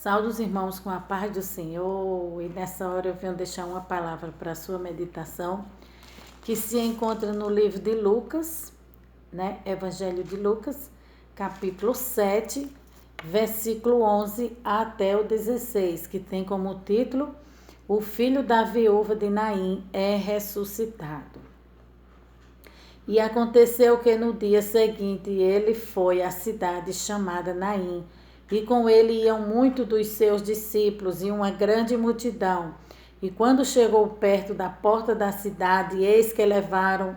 Saúde os irmãos com a paz do Senhor, e nessa hora eu venho deixar uma palavra para a sua meditação, que se encontra no livro de Lucas, né? Evangelho de Lucas, capítulo 7, versículo 11 até o 16, que tem como título: O filho da viúva de Naim é ressuscitado. E aconteceu que no dia seguinte ele foi à cidade chamada Naim, e com ele iam muitos dos seus discípulos e uma grande multidão. E quando chegou perto da porta da cidade, eis que levaram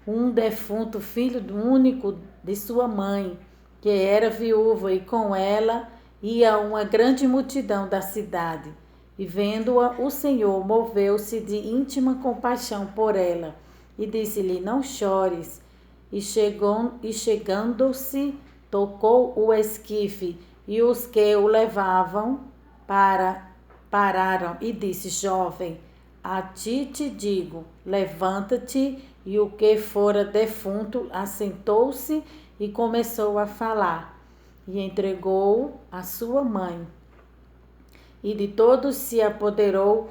um defunto filho único de sua mãe, que era viúva, e com ela ia uma grande multidão da cidade. E vendo-a, o Senhor moveu-se de íntima compaixão por ela, e disse-lhe: Não chores. E chegando-se, tocou o esquife, e os que o levavam pararam, e disse: Jovem, a ti te digo, levanta-te. E o que fora defunto assentou-se e começou a falar, e entregou a sua mãe. E de todos se apoderou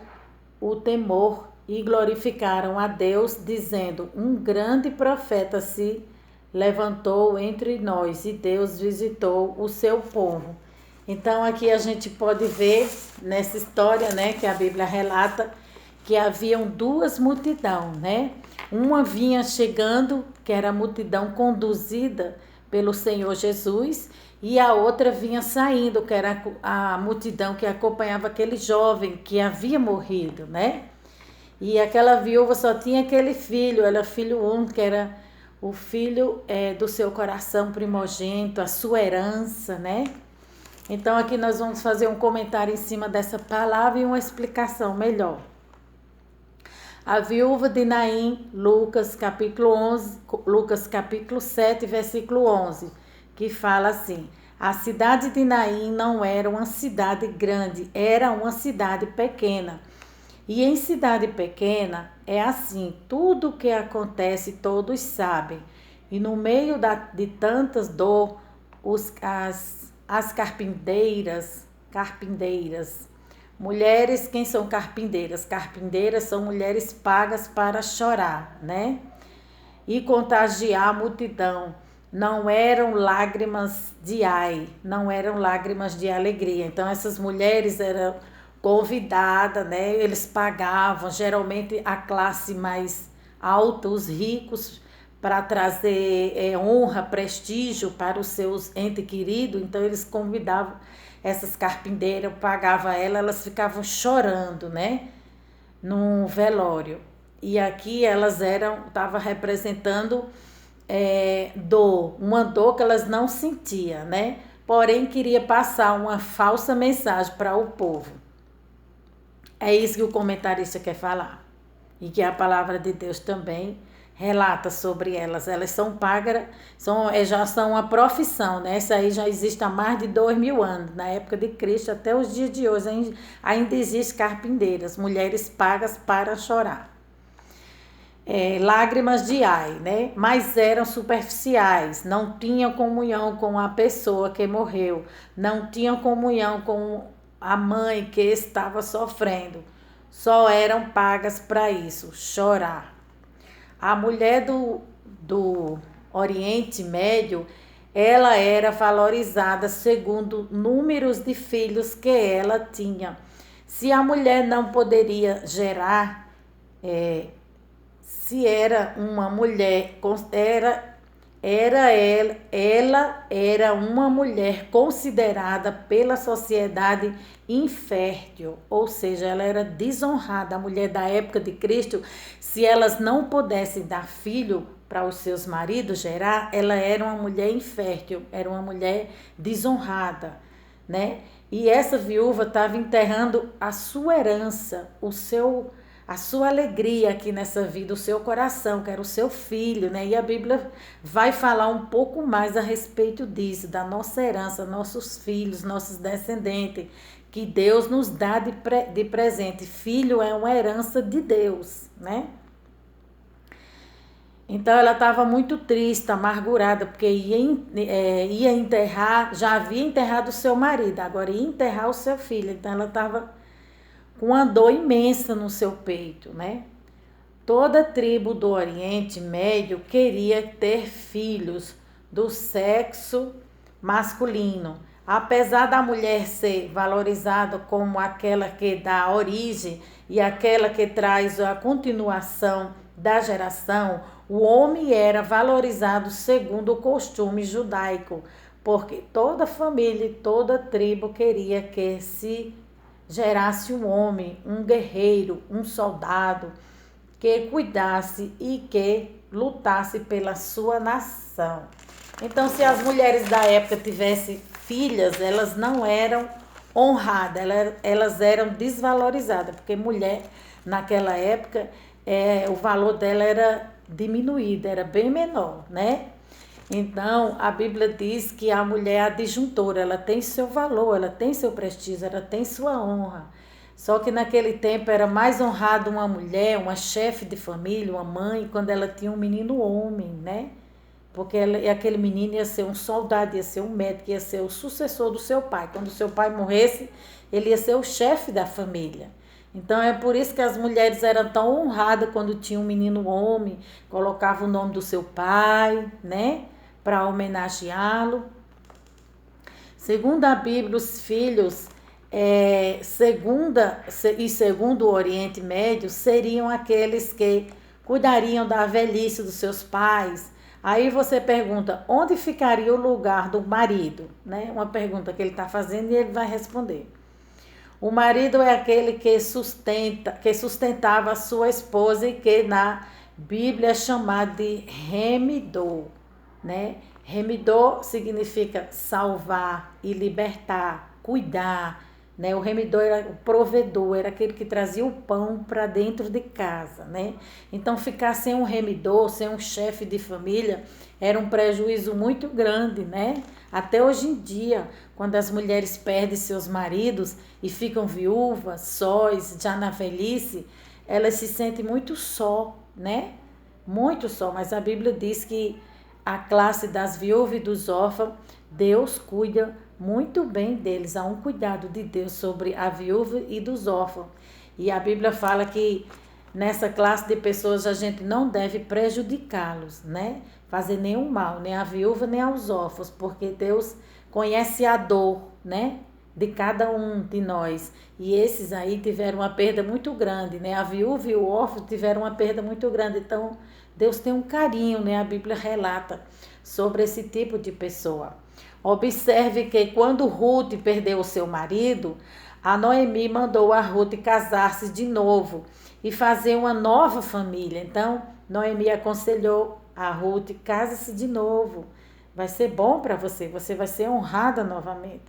o temor, e glorificaram a Deus, dizendo: Um grande profeta se levantou entre nós, e Deus visitou o seu povo. Então aqui a gente pode ver nessa história, né, que a Bíblia relata, que haviam duas multidões, né? Uma vinha chegando, que era a multidão conduzida pelo Senhor Jesus, e a outra vinha saindo, que era a multidão que acompanhava aquele jovem que havia morrido, né? E aquela viúva só tinha aquele filho, era filho único, que era o filho do seu coração primogênito, a sua herança, né? Então aqui nós vamos fazer um comentário em cima dessa palavra e uma explicação melhor. A viúva de Naim, Lucas capítulo 7, versículo 11, que fala assim: A cidade de Naim não era uma cidade grande, era uma cidade pequena. E em cidade pequena é assim, tudo o que acontece todos sabem. E no meio de tantas dor, as carpinteiras, mulheres, quem são carpinteiras? Carpinteiras são mulheres pagas para chorar, né? E contagiar a multidão. Não eram lágrimas de ai, não eram lágrimas de alegria. Então essas mulheres eram convidadas, né? Eles pagavam, geralmente a classe mais alta, os ricos, para trazer honra, prestígio para os seus entes queridos. Então eles convidavam essas carpinteiras, pagavam elas ficavam chorando, né? Num velório. E aqui elas estavam representando dor, uma dor que elas não sentiam, né? Porém queria passar uma falsa mensagem para o povo. É isso que o comentarista quer falar. E que a palavra de Deus também relata sobre elas. Elas são pagas, já são uma profissão, né? Isso aí já existe há mais de 2000 anos. Na época de Cristo, até os dias de hoje, ainda existem carpinteiras, mulheres pagas para chorar. Lágrimas de ai, né? Mas eram superficiais, não tinham comunhão com a pessoa que morreu, não tinham comunhão com a mãe que estava sofrendo, só eram pagas para isso, chorar. A mulher do Oriente Médio, ela era valorizada segundo números de filhos que ela tinha. Se a mulher não poderia gerar, se era uma mulher, ela era uma mulher considerada pela sociedade infértil, ou seja, ela era desonrada. A mulher da época de Cristo, se elas não pudessem dar filho para os seus maridos gerar, ela era uma mulher infértil, era uma mulher desonrada, né? E essa viúva estava enterrando a sua herança, a sua alegria aqui nessa vida, o seu coração, que era o seu filho, né? E a Bíblia vai falar um pouco mais a respeito disso, da nossa herança, nossos filhos, nossos descendentes, que Deus nos dá de presente. Filho é uma herança de Deus, né? Então ela estava muito triste, amargurada, porque ia enterrar, já havia enterrado o seu marido, agora ia enterrar o seu filho. Então ela estava com uma dor imensa no seu peito, né? Toda tribo do Oriente Médio queria ter filhos do sexo masculino. Apesar da mulher ser valorizada como aquela que dá origem e aquela que traz a continuação da geração, o homem era valorizado segundo o costume judaico, porque toda família e toda tribo queria que se gerasse um homem, um guerreiro, um soldado, que cuidasse e que lutasse pela sua nação. Então, se as mulheres da época tivessem filhas, elas não eram honradas, elas eram desvalorizadas, porque mulher, naquela época, o valor dela era diminuído, era bem menor, né? Então, a Bíblia diz que a mulher é a disjuntora, ela tem seu valor, ela tem seu prestígio, ela tem sua honra. Só que naquele tempo era mais honrado uma mulher, uma chefe de família, uma mãe, quando ela tinha um menino homem, né? Porque aquele menino ia ser um soldado, ia ser um médico, ia ser o sucessor do seu pai. Quando o seu pai morresse, ele ia ser o chefe da família. Então é por isso que as mulheres eram tão honradas quando tinha um menino homem, colocava o nome do seu pai, né? Para homenageá-lo. Segundo a Bíblia, os filhos, segundo o Oriente Médio, seriam aqueles que cuidariam da velhice dos seus pais. Aí você pergunta, onde ficaria o lugar do marido? Né? Uma pergunta que ele está fazendo e ele vai responder. O marido é aquele que sustentava a sua esposa e que na Bíblia é chamado de remidor, né? Remidor significa salvar e libertar, cuidar, né? O remidor era o provedor, era aquele que trazia o pão para dentro de casa, né? Então ficar sem um remidor, sem um chefe de família, era um prejuízo muito grande, né? Até hoje em dia, quando as mulheres perdem seus maridos e ficam viúvas, sós, já na velhice, elas se sentem muito só, né? Muito só, mas a Bíblia diz que a classe das viúvas e dos órfãos, Deus cuida muito bem deles. Há um cuidado de Deus sobre a viúva e dos órfãos. E a Bíblia fala que nessa classe de pessoas a gente não deve prejudicá-los, né? Fazer nenhum mal, nem à viúva, nem aos órfãos, porque Deus conhece a dor, né? De cada um de nós. E esses aí tiveram uma perda muito grande, né? A viúva e o órfão tiveram uma perda muito grande. Então, Deus tem um carinho, né? A Bíblia relata sobre esse tipo de pessoa. Observe que quando Ruth perdeu o seu marido, a Noemi mandou a Ruth casar-se de novo e fazer uma nova família. Então, Noemi aconselhou a Ruth, case-se de novo. Vai ser bom para você, você vai ser honrada novamente.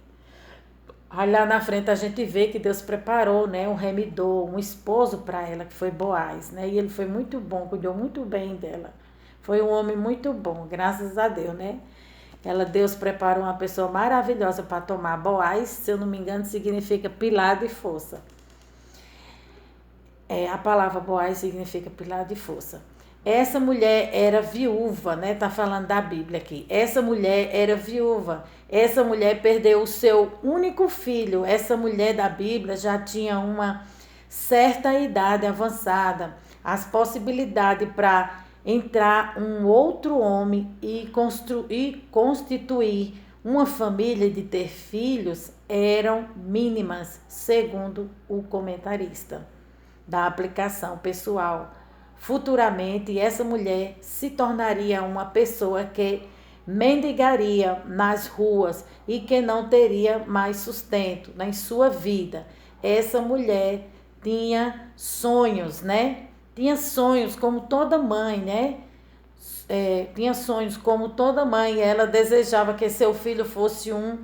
Aí lá na frente a gente vê que Deus preparou, né, um remidor, um esposo para ela, que foi Boaz, né? E ele foi muito bom, cuidou muito bem dela. Foi um homem muito bom, graças a Deus, né? Deus preparou uma pessoa maravilhosa para tomar. Boaz, se eu não me engano, significa pilar de força. A palavra Boaz significa pilar de força. Essa mulher era viúva, né? Tá falando da Bíblia aqui. Essa mulher era viúva. Essa mulher perdeu o seu único filho. Essa mulher da Bíblia já tinha uma certa idade avançada. As possibilidades para entrar um outro homem e constituir uma família de ter filhos eram mínimas, segundo o comentarista da aplicação pessoal. Futuramente, essa mulher se tornaria uma pessoa que mendigaria nas ruas e que não teria mais sustento em sua vida. Essa mulher tinha sonhos, né? Tinha sonhos como toda mãe, né? Tinha sonhos como toda mãe. Ela desejava que seu filho fosse um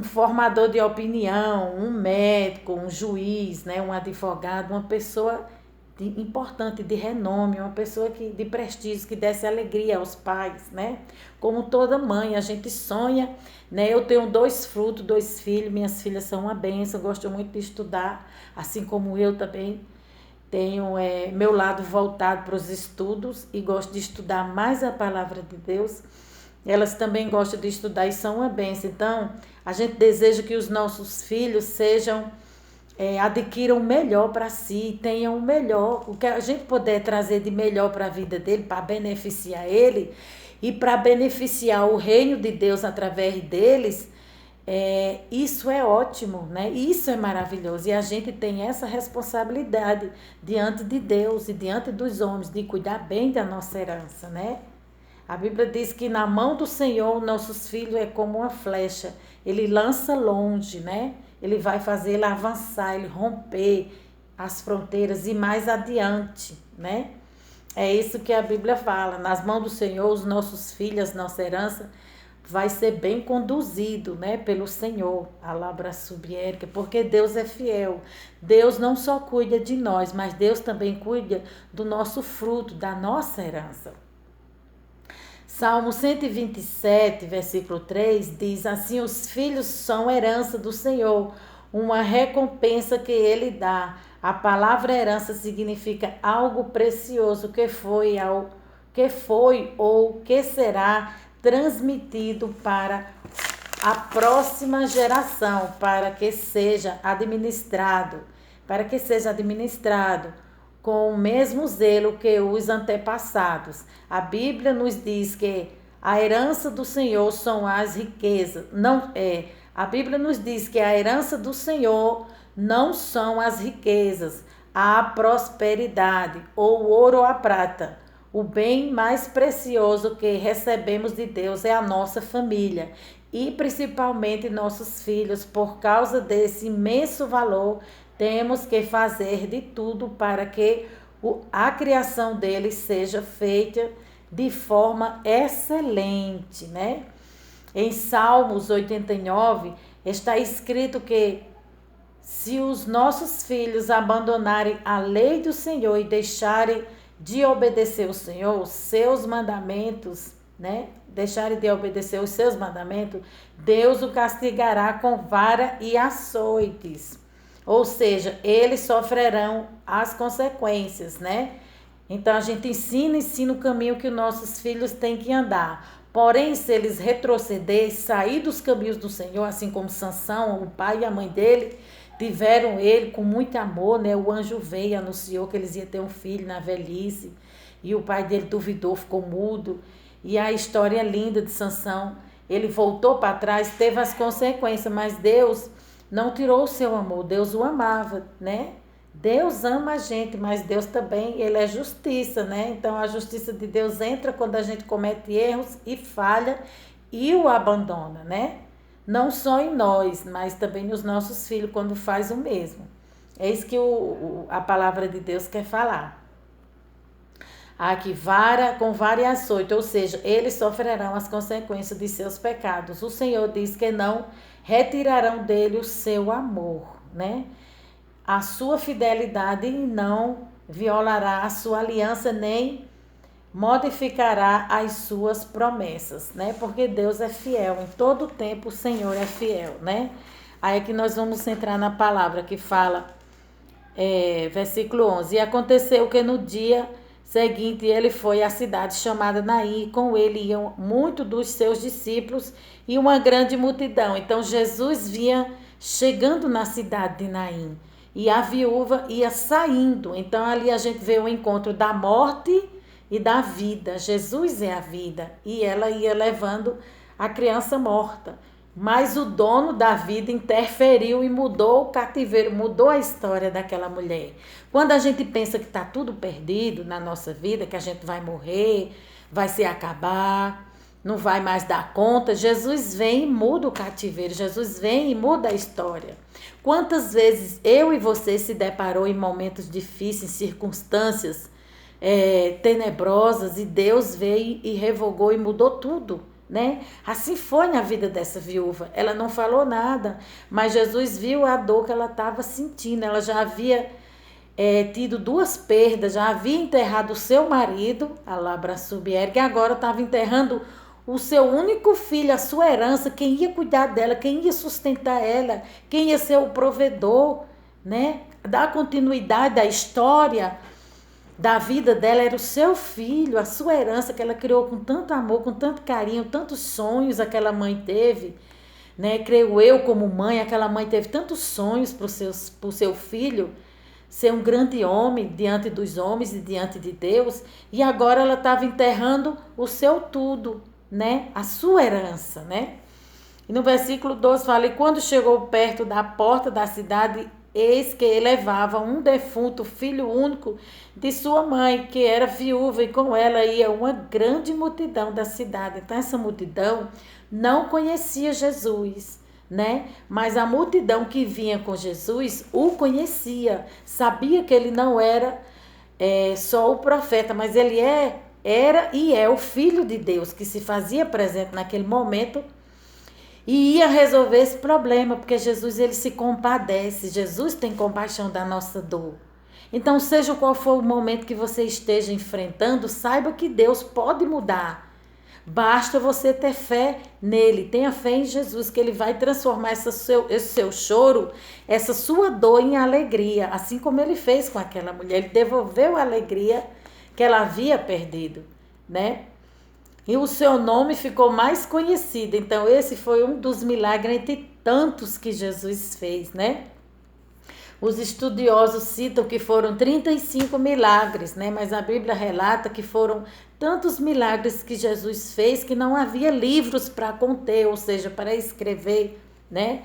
formador de opinião, um médico, um juiz, né? Um advogado, uma pessoa importante, de renome, uma pessoa de prestígio, que desse alegria aos pais, né? Como toda mãe, a gente sonha, né? Eu tenho 2 frutos, 2 filhos, minhas filhas são uma bênção, gostam muito de estudar, assim como eu também tenho meu lado voltado para os estudos e gosto de estudar mais a palavra de Deus. Elas também gostam de estudar e são uma bênção. Então, a gente deseja que os nossos filhos adquiram o melhor para si, tenham o melhor, o que a gente puder trazer de melhor para a vida dele, para beneficiar ele e para beneficiar o reino de Deus através deles. Isso é ótimo, né? Isso é maravilhoso. E a gente tem essa responsabilidade diante de Deus e diante dos homens, de cuidar bem da nossa herança, né? A Bíblia diz que na mão do Senhor, nossos filhos é como uma flecha. Ele lança longe, né? Ele vai fazer ele avançar, ele romper as fronteiras e mais adiante, né? É isso que a Bíblia fala. Nas mãos do Senhor, os nossos filhos, nossa herança, vai ser bem conduzido, né, pelo Senhor, Alabra Subiérica, porque Deus é fiel. Deus não só cuida de nós, mas Deus também cuida do nosso fruto, da nossa herança. Salmo 127, versículo 3, diz assim: os filhos são herança do Senhor, uma recompensa que Ele dá. A palavra herança significa algo precioso que foi ou que será transmitido para a próxima geração, para que seja administrado com o mesmo zelo que os antepassados. A Bíblia nos diz que a herança do Senhor são as riquezas. A Bíblia nos diz que a herança do Senhor não são as riquezas, a prosperidade, ou o ouro ou a prata. O bem mais precioso que recebemos de Deus é a nossa família e principalmente nossos filhos. Por causa desse imenso valor, temos que fazer de tudo para que a criação deles seja feita de forma excelente, né? Em Salmos 89 está escrito que se os nossos filhos abandonarem a lei do Senhor e deixarem de obedecer o Senhor, os seus mandamentos, né? Deixarem de obedecer os seus mandamentos, Deus o castigará com vara e açoites. Ou seja, eles sofrerão as consequências, né? Então a gente ensina o caminho que os nossos filhos têm que andar. Porém, se eles retrocederem, sair dos caminhos do Senhor, assim como Sansão, o pai e a mãe dele, tiveram ele com muito amor, né? O anjo veio e anunciou que eles iam ter um filho na velhice. E o pai dele duvidou, ficou mudo. E a história linda de Sansão, ele voltou para trás, teve as consequências, mas Deus não tirou o seu amor, Deus o amava, né? Deus ama a gente, mas Deus também, ele é justiça, né? Então a justiça de Deus entra quando a gente comete erros e falha e o abandona, né? Não só em nós, mas também nos nossos filhos quando faz o mesmo. É isso que a palavra de Deus quer falar. Aqui, com vara e açoite, ou seja, eles sofrerão as consequências de seus pecados. O Senhor diz que não retirarão dele o seu amor, né? A sua fidelidade, e não violará a sua aliança, nem modificará as suas promessas, né? Porque Deus é fiel, em todo tempo o Senhor é fiel, né? Aí é que nós vamos entrar na palavra que fala, versículo 11. E aconteceu que no dia seguinte ele foi à cidade chamada Naim, e com ele iam muitos dos seus discípulos e uma grande multidão. Então Jesus vinha chegando na cidade de Naim e a viúva ia saindo. Então ali a gente vê o encontro da morte e da vida. Jesus é a vida e ela ia levando a criança morta. Mas o dono da vida interferiu e mudou o cativeiro, mudou a história daquela mulher. Quando a gente pensa que está tudo perdido na nossa vida, que a gente vai morrer, vai se acabar, não vai mais dar conta, Jesus vem e muda o cativeiro, Jesus vem e muda a história. Quantas vezes eu e você se deparou em momentos difíceis, em circunstâncias tenebrosas, e Deus veio e revogou e mudou tudo, né? Assim foi na vida dessa viúva. Ela não falou nada, mas Jesus viu a dor que ela estava sentindo. Ela já havia tido 2 perdas, já havia enterrado o seu marido, a Labra Subierg, e agora estava enterrando o seu único filho, a sua herança, quem ia cuidar dela, quem ia sustentar ela, quem ia ser o provedor, né? Dar continuidade à história da vida dela, era o seu filho, a sua herança que ela criou com tanto amor, com tanto carinho, tantos sonhos aquela mãe teve, né? Creio eu como mãe, aquela mãe teve tantos sonhos para o seu filho ser um grande homem diante dos homens e diante de Deus, e agora ela estava enterrando o seu tudo, né? A sua herança, né? E no versículo 12 fala: e quando chegou perto da porta da cidade, eis que levava um defunto filho único de sua mãe, que era viúva, e com ela ia uma grande multidão da cidade. Então essa multidão não conhecia Jesus, né? Mas a multidão que vinha com Jesus o conhecia, sabia que ele não era só o profeta, mas ele era e é o Filho de Deus, que se fazia presente naquele momento e ia resolver esse problema, porque Jesus, ele se compadece, Jesus tem compaixão da nossa dor. Então, seja qual for o momento que você esteja enfrentando, saiba que Deus pode mudar. Basta você ter fé nele, tenha fé em Jesus, que ele vai transformar esse seu choro, essa sua dor em alegria, assim como ele fez com aquela mulher. Ele devolveu a alegria que ela havia perdido, né? E o seu nome ficou mais conhecido. Então, esse foi um dos milagres entre tantos que Jesus fez, né? Os estudiosos citam que foram 35 milagres, né? Mas a Bíblia relata que foram tantos milagres que Jesus fez que não havia livros para conter, ou seja, para escrever, né?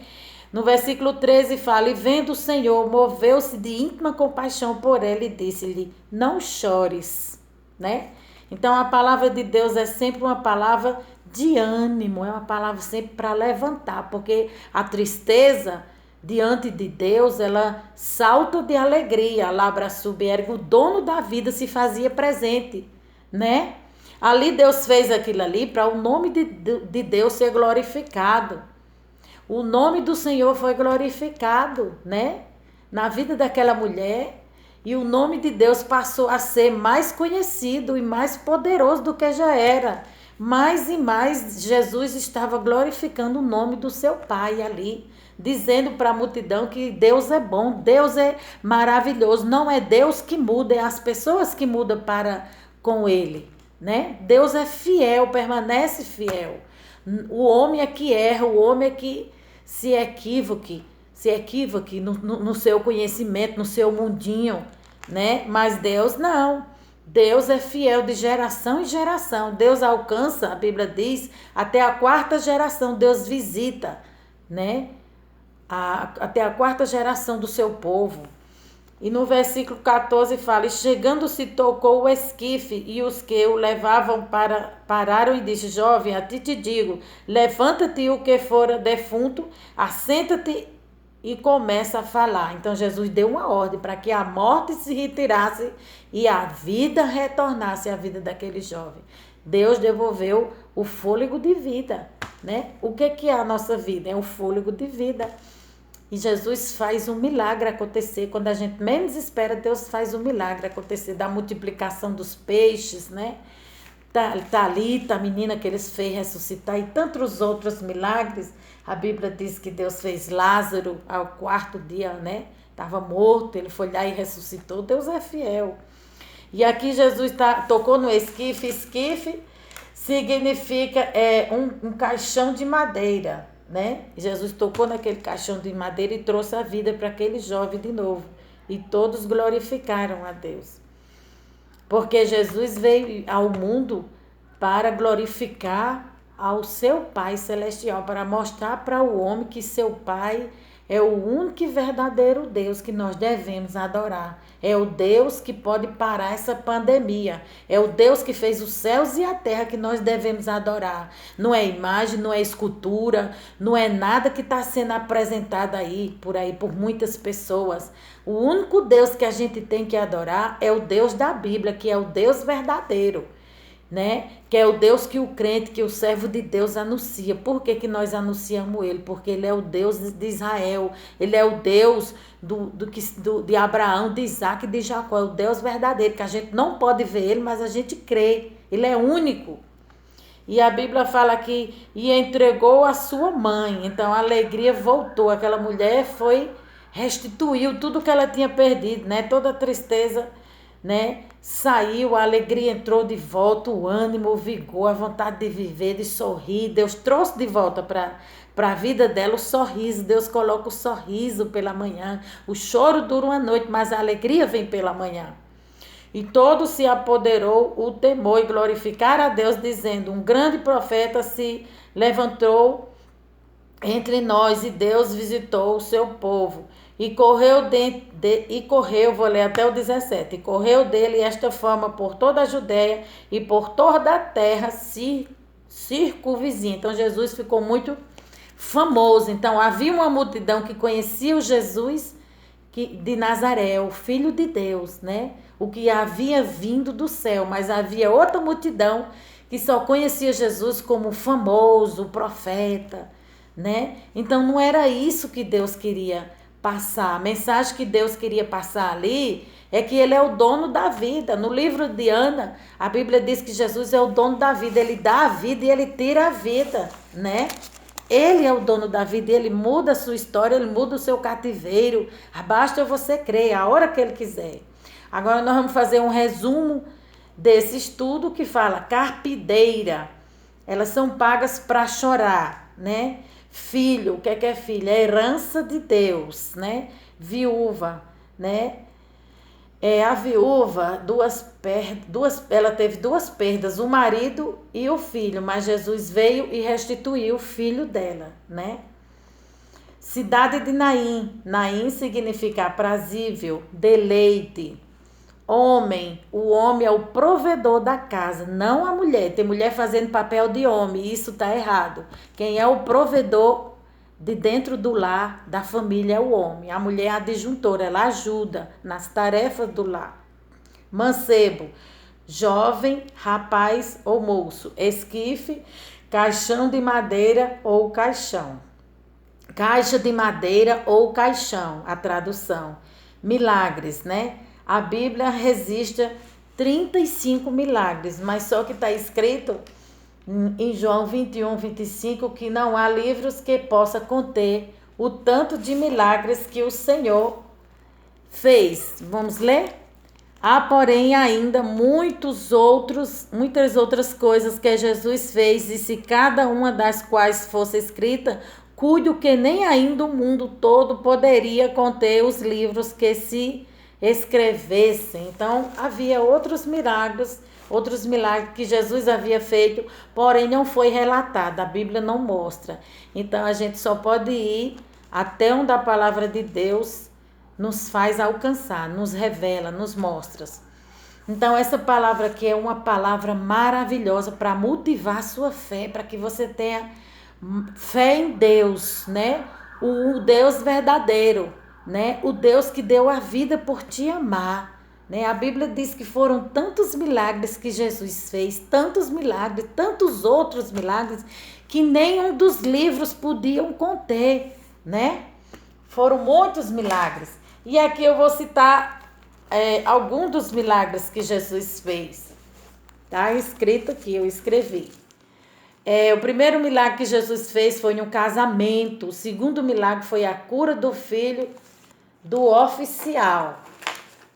No versículo 13 fala: e vendo o Senhor, moveu-se de íntima compaixão por ela e disse-lhe: não chores, né? Então a palavra de Deus é sempre uma palavra de ânimo, é uma palavra sempre para levantar, porque a tristeza diante de Deus, ela salta de alegria. Labra subergo, o dono da vida se fazia presente, né? Ali Deus fez aquilo ali para o nome de Deus ser glorificado. O nome do Senhor foi glorificado, né? Na vida daquela mulher. E o nome de Deus passou a ser mais conhecido e mais poderoso do que já era. Mais e mais Jesus estava glorificando o nome do seu Pai ali, dizendo para a multidão que Deus é bom, Deus é maravilhoso. Não é Deus que muda, é as pessoas que mudam para com Ele, né? Deus é fiel, permanece fiel. O homem é que erra, o homem é que se equivoque no seu conhecimento, no seu mundinho, né? Mas Deus não. Deus é fiel de geração em geração. Deus alcança, a Bíblia diz, até a quarta geração. Deus visita, né? Até a quarta geração do seu povo. E no versículo 14 fala: e chegando-se tocou o esquife, e os que o levavam pararam e disse: jovem, a ti te digo, levanta-te, o que fora defunto, assenta-te e começa a falar. Então Jesus deu uma ordem para que a morte se retirasse e a vida retornasse à vida daquele jovem. Deus devolveu o fôlego de vida, né? O que é a nossa vida? É o fôlego de vida. E Jesus faz um milagre acontecer. Quando a gente menos espera, Deus faz um milagre acontecer. Da multiplicação dos peixes, né? Talita, a menina que eles fez ressuscitar, e tantos outros milagres. A Bíblia diz que Deus fez Lázaro ao quarto dia, né? Estava morto, ele foi lá e ressuscitou. Deus é fiel. E aqui Jesus tocou no esquife. Esquife significa um caixão de madeira, né? Jesus tocou naquele caixão de madeira e trouxe a vida para aquele jovem de novo. E todos glorificaram a Deus. Porque Jesus veio ao mundo para glorificar ao seu Pai Celestial, para mostrar para o homem que seu Pai é o único e verdadeiro Deus que nós devemos adorar. É o Deus que pode parar essa pandemia. É o Deus que fez os céus e a terra que nós devemos adorar. Não é imagem, não é escultura, não é nada que está sendo apresentado por muitas pessoas. O único Deus que a gente tem que adorar é o Deus da Bíblia, que é o Deus verdadeiro, né? Que é o Deus que o crente, que o servo de Deus anuncia. Por que nós anunciamos ele? Porque ele é o Deus de Israel, ele é o Deus de Abraão, de Isaac e de Jacó, é o Deus verdadeiro, que a gente não pode ver ele, mas a gente crê, ele é único. E a Bíblia fala aqui: e entregou a sua mãe. Então a alegria voltou, aquela mulher foi restituiu tudo que ela tinha perdido, né? Toda a tristeza, né? Saiu, a alegria entrou de volta, o ânimo, o vigor, a vontade de viver, de sorrir. Deus trouxe de volta para a vida dela o sorriso. Deus coloca o sorriso pela manhã. O choro dura uma noite, mas a alegria vem pela manhã. E todo se apoderou o temor e glorificar a Deus, dizendo: um grande profeta se levantou entre nós, e Deus visitou o seu povo. E correu, vou ler até o 17, e correu dele esta fama por toda a Judéia e por toda a terra circunvizinha. Então Jesus ficou muito famoso. Então havia uma multidão que conhecia o Jesus de Nazaré, o Filho de Deus, né? O que havia vindo do céu, mas havia outra multidão que só conhecia Jesus como famoso, profeta, né? Então não era isso que Deus queria passar. A mensagem que Deus queria passar ali é que ele é o dono da vida. No livro de Ana, a Bíblia diz que Jesus é o dono da vida, ele dá a vida e ele tira a vida, né? Ele é o dono da vida, ele muda a sua história, ele muda o seu cativeiro. Basta você crer, a hora que ele quiser. Agora nós vamos fazer um resumo desse estudo que fala carpideira. Elas são pagas para chorar, né? Filho, o que é filho? É herança de Deus, né? Viúva, né? A viúva, ela teve duas perdas, o marido e o filho, mas Jesus veio e restituiu o filho dela, né? Cidade de Naim. Naim significa aprazível, deleite. Homem, o homem é o provedor da casa, não a mulher. Tem mulher fazendo papel de homem, isso está errado. Quem é o provedor de dentro do lar, da família, é o homem. A mulher é a adjuntora, ela ajuda nas tarefas do lar. Mancebo, jovem, rapaz ou moço. Esquife, caixão de madeira ou caixão. Caixa de madeira ou caixão, a tradução. Milagres, né? A Bíblia registra 35 milagres, mas só que está escrito em João 21, 25, que não há livros que possa conter o tanto de milagres que o Senhor fez. Vamos ler? Há, porém, ainda muitas outras coisas que Jesus fez, e se cada uma das quais fosse escrita, cuido que nem ainda o mundo todo poderia conter os livros que se escrevessem. Então, havia outros milagres que Jesus havia feito, porém não foi relatado, a Bíblia não mostra. Então, a gente só pode ir até onde a palavra de Deus nos faz alcançar, nos revela, nos mostra. Então, essa palavra aqui é uma palavra maravilhosa para motivar a sua fé, para que você tenha fé em Deus, né? O Deus verdadeiro, né? O Deus que deu a vida por te amar, né? A Bíblia diz que foram tantos milagres que Jesus fez, tantos milagres, tantos outros milagres que nenhum dos livros podiam conter, né? Foram muitos milagres. E aqui eu vou citar alguns dos milagres que Jesus fez. Tá escrito aqui, eu escrevi. O primeiro milagre que Jesus fez foi no casamento. O segundo milagre foi a cura do filho do oficial.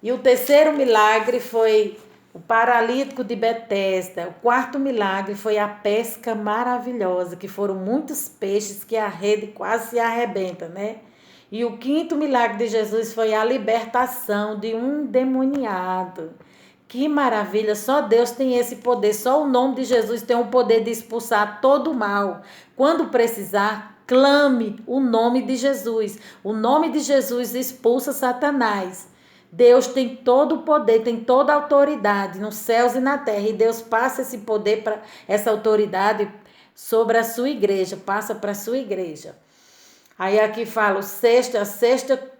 E o terceiro milagre foi o paralítico de Betesda. O quarto milagre foi a pesca maravilhosa, que foram muitos peixes que a rede quase se arrebenta, né? E o quinto milagre de Jesus foi a libertação de um endemoniado. Que maravilha, só Deus tem esse poder, só o nome de Jesus tem o poder de expulsar todo o mal. Quando precisar, clame o nome de Jesus. O nome de Jesus expulsa Satanás. Deus tem todo o poder, tem toda a autoridade nos céus e na terra. E Deus passa esse poder, essa autoridade sobre a sua igreja, passa para a sua igreja. Aí aqui fala a sexta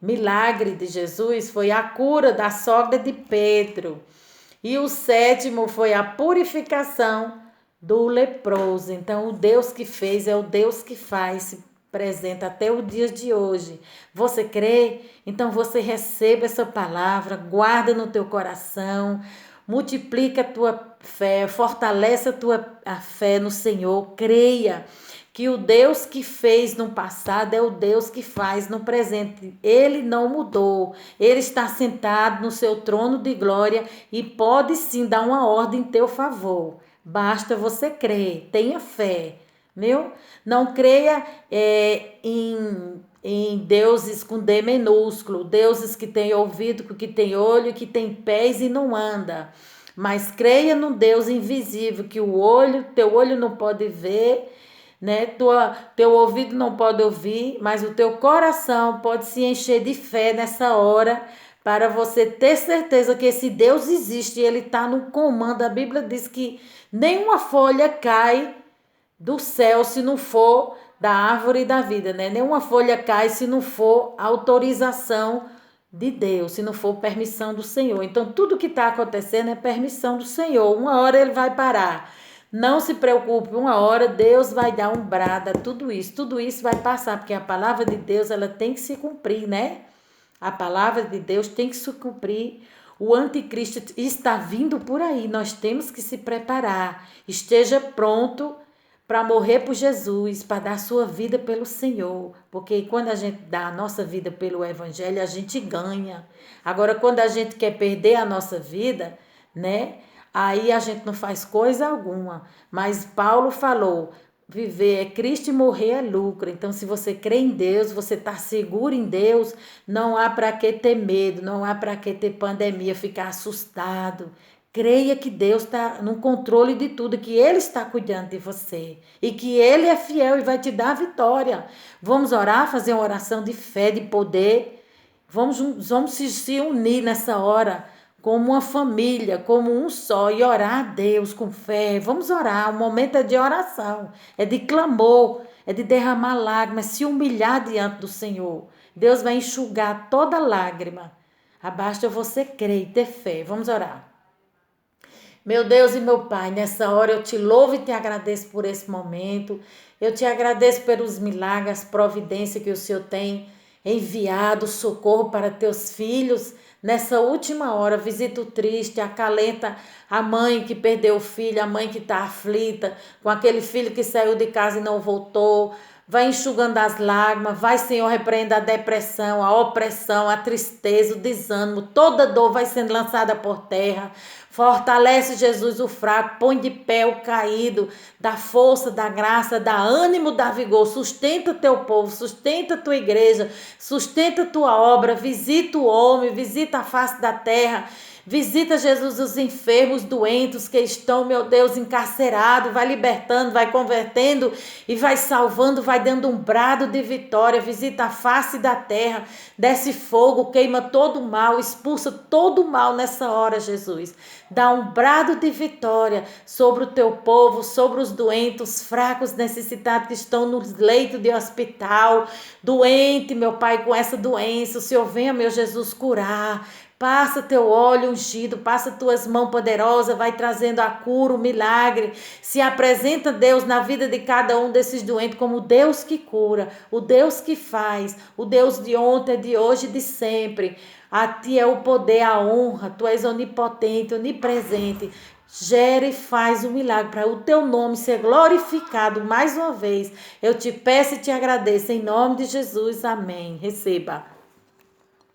milagre de Jesus foi a cura da sogra de Pedro. E o sétimo foi a purificação do leproso. Então, o Deus que fez é o Deus que faz, se presente até o dia de hoje. Você crê? Então, você receba essa palavra, guarda no teu coração, multiplica a tua fé, fortalece a fé no Senhor, creia que o Deus que fez no passado é o Deus que faz no presente. Ele não mudou. Ele está sentado no seu trono de glória e pode sim dar uma ordem em teu favor. Basta você crer, tenha fé, viu? Não creia em deuses com D minúsculo, deuses que têm ouvido, que têm olho, que têm pés e não anda. Mas creia no Deus invisível, que teu olho não pode ver, né? Teu ouvido não pode ouvir, mas o teu coração pode se encher de fé nessa hora, para você ter certeza que esse Deus existe e ele está no comando. A Bíblia diz que nenhuma folha cai do céu se não for da árvore da vida, né? Nenhuma folha cai se não for autorização de Deus, se não for permissão do Senhor. Então, tudo que está acontecendo é permissão do Senhor. Uma hora ele vai parar. Não se preocupe, uma hora Deus vai dar um brado a tudo isso. Tudo isso vai passar, porque a palavra de Deus ela tem que se cumprir, né? A palavra de Deus tem que se cumprir. O anticristo está vindo por aí. Nós temos que se preparar. Esteja pronto para morrer por Jesus, para dar sua vida pelo Senhor. Porque quando a gente dá a nossa vida pelo Evangelho, a gente ganha. Agora, quando a gente quer perder a nossa vida, né? Aí a gente não faz coisa alguma. Mas Paulo falou, viver é Cristo e morrer é lucro. Então, se você crê em Deus, você está seguro em Deus, não há para que ter medo, não há para que ter pandemia, ficar assustado. Creia que Deus está no controle de tudo, que Ele está cuidando de você e que Ele é fiel e vai te dar a vitória. Vamos orar, fazer uma oração de fé, de poder. Vamos se unir nessa hora como uma família, como um só, e orar a Deus com fé. Vamos orar, o momento é de oração, é de clamor, é de derramar lágrimas, se humilhar diante do Senhor. Deus vai enxugar toda lágrima. Basta você crer e ter fé. Vamos orar. Meu Deus e meu Pai, nessa hora eu te louvo e te agradeço por esse momento. Eu te agradeço pelos milagres, providência que o Senhor tem enviado, socorro para teus filhos. Nessa última hora, visita o triste, acalenta a mãe que perdeu o filho, a mãe que está aflita, com aquele filho que saiu de casa e não voltou. Vai enxugando as lágrimas, vai, Senhor, repreenda a depressão, a opressão, a tristeza, o desânimo, toda dor vai sendo lançada por terra. Fortalece, Jesus, o fraco, põe de pé o caído, dá força, dá graça, dá ânimo, dá vigor, sustenta teu povo, sustenta tua igreja, sustenta tua obra, visita o homem, visita a face da terra. Visita, Jesus, os enfermos, doentes que estão, meu Deus, encarcerados. Vai libertando, vai convertendo e vai salvando, vai dando um brado de vitória. Visita a face da terra, desce fogo, queima todo o mal, expulsa todo o mal nessa hora, Jesus. Dá um brado de vitória sobre o teu povo, sobre os doentes, os fracos, necessitados que estão nos leitos de hospital. Doente, meu Pai, com essa doença, o Senhor venha, meu Jesus, curar. Passa teu óleo ungido, passa tuas mãos poderosas, vai trazendo a cura, o milagre. Se apresenta, Deus, na vida de cada um desses doentes como o Deus que cura, o Deus que faz, o Deus de ontem, de hoje e de sempre. A ti é o poder, a honra, tu és onipotente, onipresente. Gera e faz o milagre para o teu nome ser glorificado mais uma vez. Eu te peço e te agradeço em nome de Jesus. Amém. Receba.